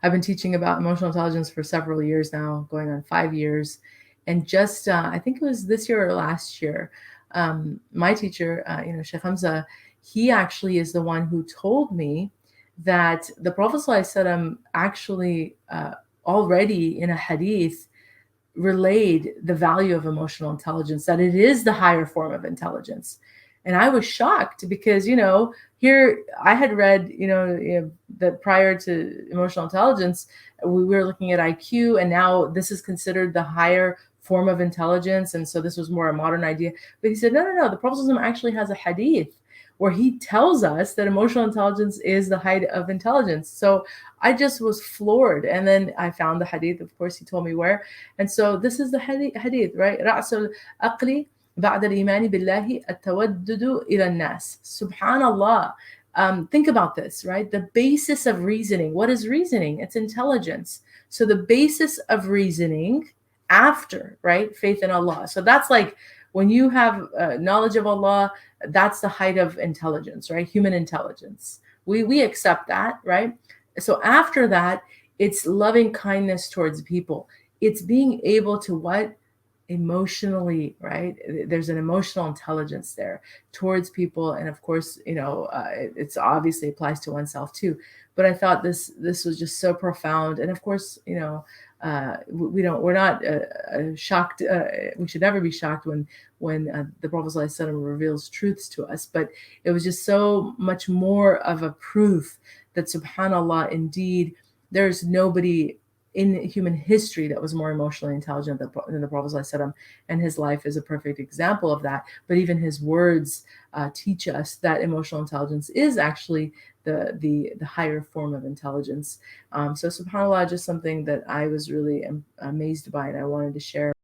I've been teaching about emotional intelligence for several years now, going on 5 years. And just, I think it was this year or last year, my teacher, Sheikh Hamza, he actually is the one who told me that the Prophet ﷺ actually already in a hadith relayed the value of emotional intelligence, that it is the higher form of intelligence. And I was shocked because, here I had read, that prior to emotional intelligence, we were looking at IQ, and now this is considered the higher form of intelligence. And so this was more a modern idea. But he said, no, the Prophet actually has a hadith where he tells us that emotional intelligence is the height of intelligence. So I just was floored. And then I found the hadith. Of course, he told me where. And so this is the hadith, right? رأس العقل بعد الإيمان بالله التودد إلى الناس. Subhanallah. Think about this, right? The basis of reasoning. What is reasoning? It's intelligence. So the basis of reasoning after, right? Faith in Allah. So that's like when you have knowledge of Allah, that's the height of intelligence, right? Human intelligence. We accept that, right? So after that, it's loving kindness towards people. It's being able to what? Emotionally, right? There's an emotional intelligence there towards people. And of course, it's obviously applies to oneself too. But I thought this was just so profound. And of course, we're not shocked. We should never be shocked when the Prophet ﷺ reveals truths to us. But it was just so much more of a proof that, subhanallah, indeed, there's nobody in human history that was more emotionally intelligent than the Prophet ﷺ, and his life is a perfect example of that. But even his words teach us that emotional intelligence is actually the higher form of intelligence. So subhanAllah, just something that I was really amazed by, and I wanted to share.